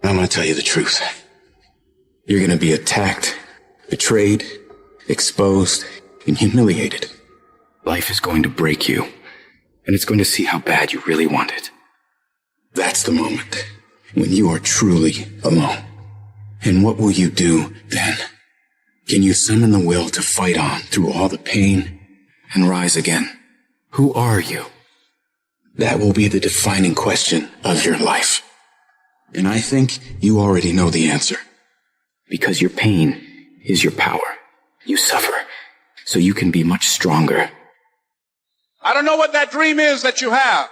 I'm going to tell you the truth. You're going to be attacked, betrayed, exposed, and humiliated. Life is going to break you, and it's going to see how bad you really want it. That's the moment when you are truly alone. And what will you do then? Can you summon the will to fight on through all the pain and rise again? Who are you? That will be the defining question of your life. And I think you already know the answer. Because your pain is your power. You suffer, so you can be much stronger. I don't know what that dream is that you have.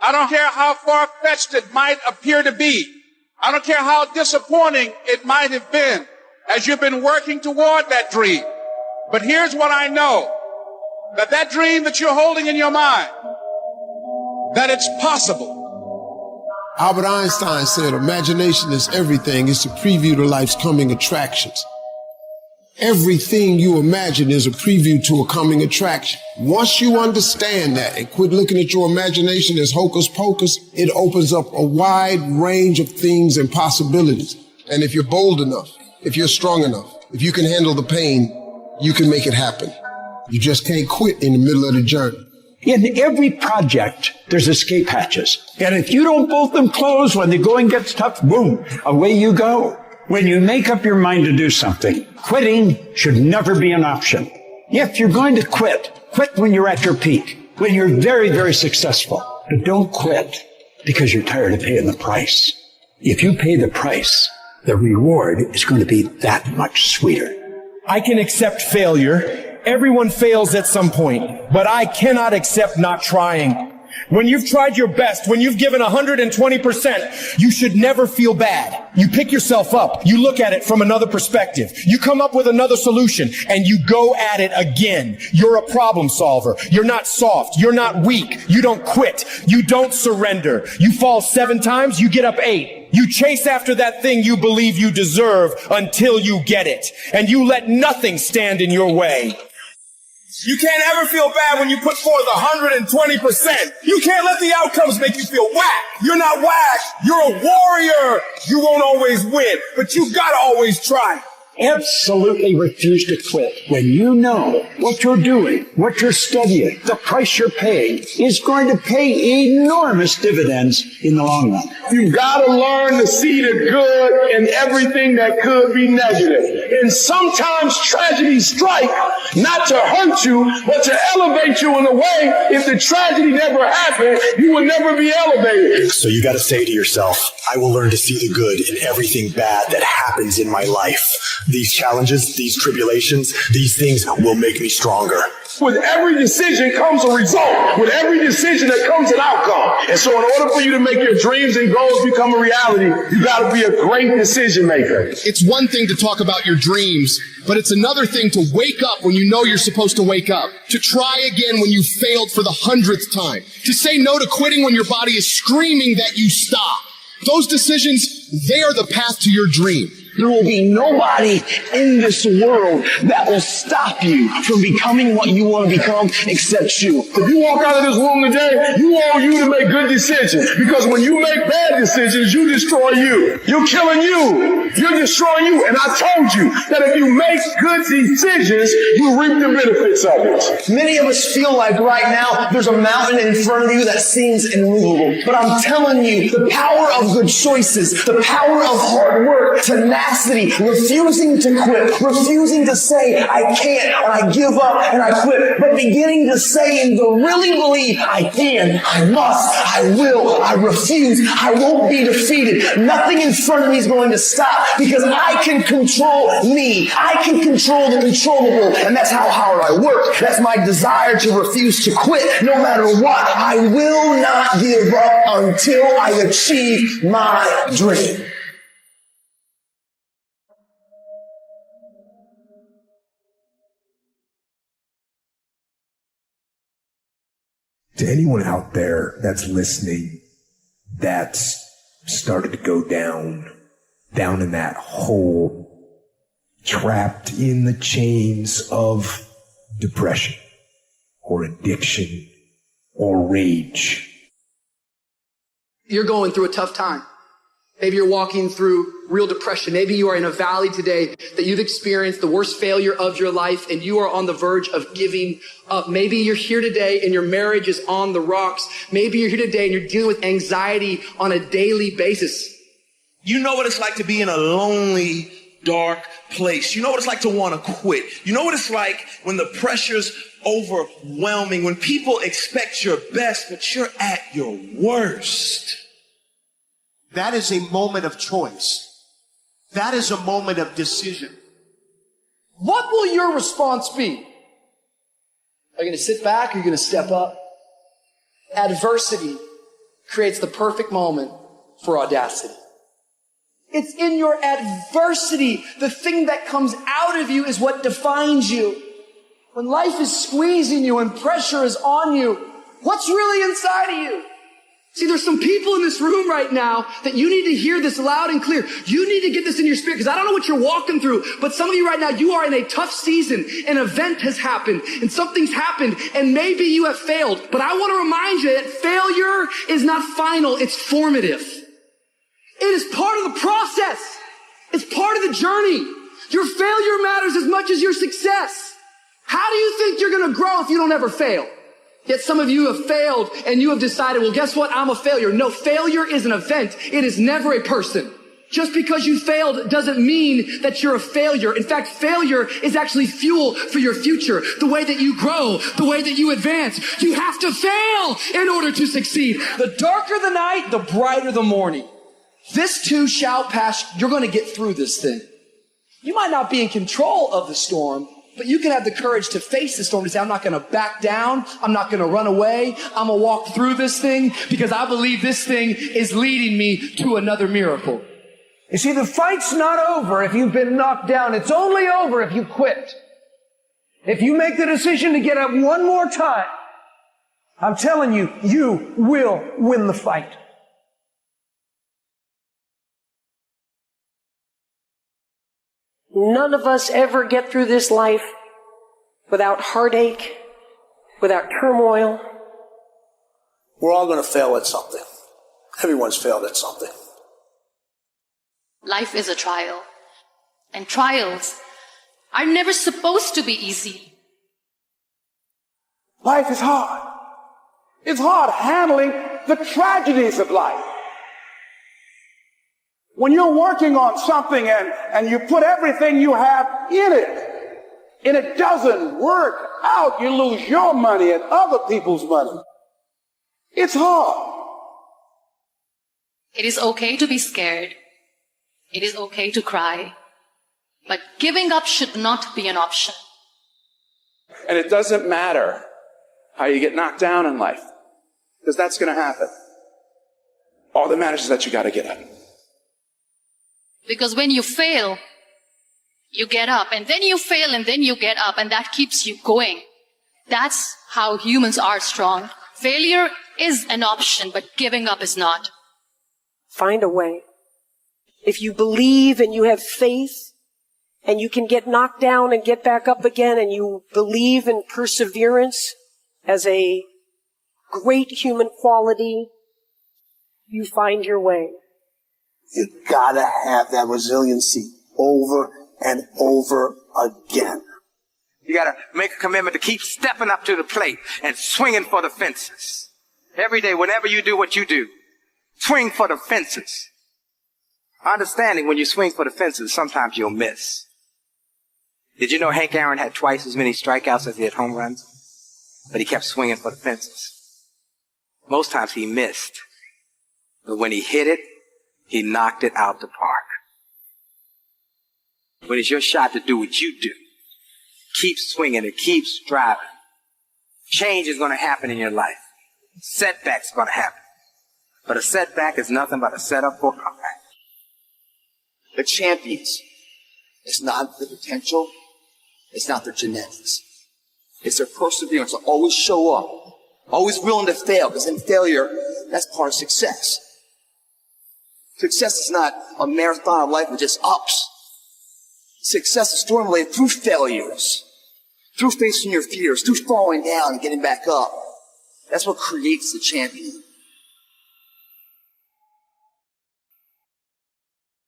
I don't care how far-fetched it might appear to be. I don't care how disappointing it might have been as you've been working toward that dream. But here's what I know, that dream that you're holding in your mind, that it's possible. Albert Einstein said, imagination is everything. It's a preview to life's coming attractions. Everything you imagine is a preview to a coming attraction. Once you understand that and quit looking at your imagination as hocus pocus, it opens up a wide range of things and possibilities. And if you're bold enough, if you're strong enough, if you can handle the pain, you can make it happen. You just can't quit in the middle of the journey. In every project, there's escape hatches. And if you don't bolt them closed when the going gets tough, boom, away you go. When you make up your mind to do something, quitting should never be an option. If you're going to quit when you're at your peak, when you're very, very successful. But don't quit because you're tired of paying the price. If you pay the price, the reward is going to be that much sweeter. I can accept failure. Everyone fails at some point, but I cannot accept not trying. When you've tried your best, when you've given 120%, you should never feel bad. You pick yourself up. You look at it from another perspective. You come up with another solution and you go at it again. You're a problem solver. You're not soft. You're not weak. You don't quit. You don't surrender. You fall 7 times, you get up 8. You chase after that thing you believe you deserve until you get it. And you let nothing stand in your way. You can't ever feel bad when you put forth 120%. You can't let the outcomes make you feel whack. You're not whack. You're a warrior. You won't always win, but you gotta always try. Absolutely refuse to quit when you know what you're doing, what you're studying, the price you're paying is going to pay enormous dividends in the long run. You gotta learn to see the good in everything that could be negative. And sometimes tragedies strike not to hurt you, but to elevate you in a way. If the tragedy never happened, you would never be elevated. So you gotta say to yourself, I will learn to see the good in everything bad that happens in my life. These challenges, these tribulations, these things will make me stronger. With every decision comes a result. With every decision there comes an outcome. And so in order for you to make your dreams and goals become a reality, you gotta be a great decision maker. It's one thing to talk about your dreams, but it's another thing to wake up when you know you're supposed to wake up. To try again when you failed for the 100th time. To say no to quitting when your body is screaming that you stop. Those decisions, they are the path to your dream. There will be nobody in this world that will stop you from becoming what you want to become except you. If you walk out of this room today, you want you to make good decisions. Because when you make bad decisions, you destroy you. You're killing you. You're destroying you. And I told you that if you make good decisions, you reap the benefits of it. Many of us feel like right now there's a mountain in front of you that seems immovable. But I'm telling you, the power of good choices, the power of hard work, tenacity, refusing to quit, refusing to say, I can't, and I give up, and I quit, but beginning to say and to really believe, I can, I must, I will, I refuse, I won't be defeated. Nothing in front of me is going to stop because I can control me. I can control the controllable, and that's how hard I work. That's my desire to refuse to quit no matter what. I will not give up until I achieve my dream. To anyone out there that's listening, that's started to go down in that hole, trapped in the chains of depression or addiction or rage. You're going through a tough time. Maybe you're walking through real depression. Maybe you are in a valley today that you've experienced the worst failure of your life and you are on the verge of giving up. Maybe you're here today and your marriage is on the rocks. Maybe you're here today and you're dealing with anxiety on a daily basis. You know what it's like to be in a lonely, dark place. You know what it's like to want to quit. You know what it's like when the pressure's overwhelming, when people expect your best, but you're at your worst. That is a moment of choice. That is a moment of decision. What will your response be? Are you going to sit back or are you going to step up? Adversity creates the perfect moment for audacity. It's in your adversity. The thing that comes out of you is what defines you. When life is squeezing you and pressure is on you, what's really inside of you? See, there's some people in this room right now that you need to hear this loud and clear. You need to get this in your spirit because I don't know what you're walking through, but some of you right now, you are in a tough season. An event has happened and something's happened and maybe you have failed. But I want to remind you that failure is not final, it's formative. It is part of the process. It's part of the journey. Your failure matters as much as your success. How do you think you're going to grow if you don't ever fail? Yet some of you have failed and you have decided, well, guess what? I'm a failure. No, failure is an event. It is never a person. Just because you failed doesn't mean that you're a failure. In fact, failure is actually fuel for your future. The way that you grow, the way that you advance. You have to fail in order to succeed. The darker the night, the brighter the morning. This too shall pass. You're going to get through this thing. You might not be in control of the storm, but you can have the courage to face the storm and say, I'm not going to back down. I'm not going to run away. I'm going to walk through this thing because I believe this thing is leading me to another miracle. You see, the fight's not over if you've been knocked down. It's only over if you quit. If you make the decision to get up one more time, I'm telling you, you will win the fight. None of us ever get through this life without heartache, without turmoil. We're all going to fail at something. Everyone's failed at something. Life is a trial. And trials are never supposed to be easy. Life is hard. It's hard handling the tragedies of life. When you're working on something and you put everything you have in it, and it doesn't work out, you lose your money and other people's money. It's hard. It is okay to be scared. It is okay to cry. But giving up should not be an option. And it doesn't matter how you get knocked down in life, because that's going to happen. All that matters is that you got to get up. Because when you fail, you get up, and then you fail, and then you get up, and that keeps you going. That's how humans are strong. Failure is an option, but giving up is not. Find a way. If you believe and you have faith, and you can get knocked down and get back up again, and you believe in perseverance as a great human quality, you find your way. You gotta have that resiliency over and over again. You gotta make a commitment to keep stepping up to the plate and swinging for the fences. Every day, whenever you do what you do, swing for the fences. Understanding when you swing for the fences, sometimes you'll miss. Did you know Hank Aaron had twice as many strikeouts as he had home runs? But he kept swinging for the fences. Most times he missed. But when he hit it, he knocked it out the park. When it's your shot to do what you do, keep swinging and keep striving. Change is going to happen in your life. Setbacks are going to happen. But a setback is nothing but a setup for a comeback. The champions, it's not the potential, it's not their genetics. It's their perseverance to always show up, always willing to fail, because in failure, that's part of success. Success is not a marathon of life with just ups. Success is formulated through failures, through facing your fears, through falling down and getting back up. That's what creates the champion.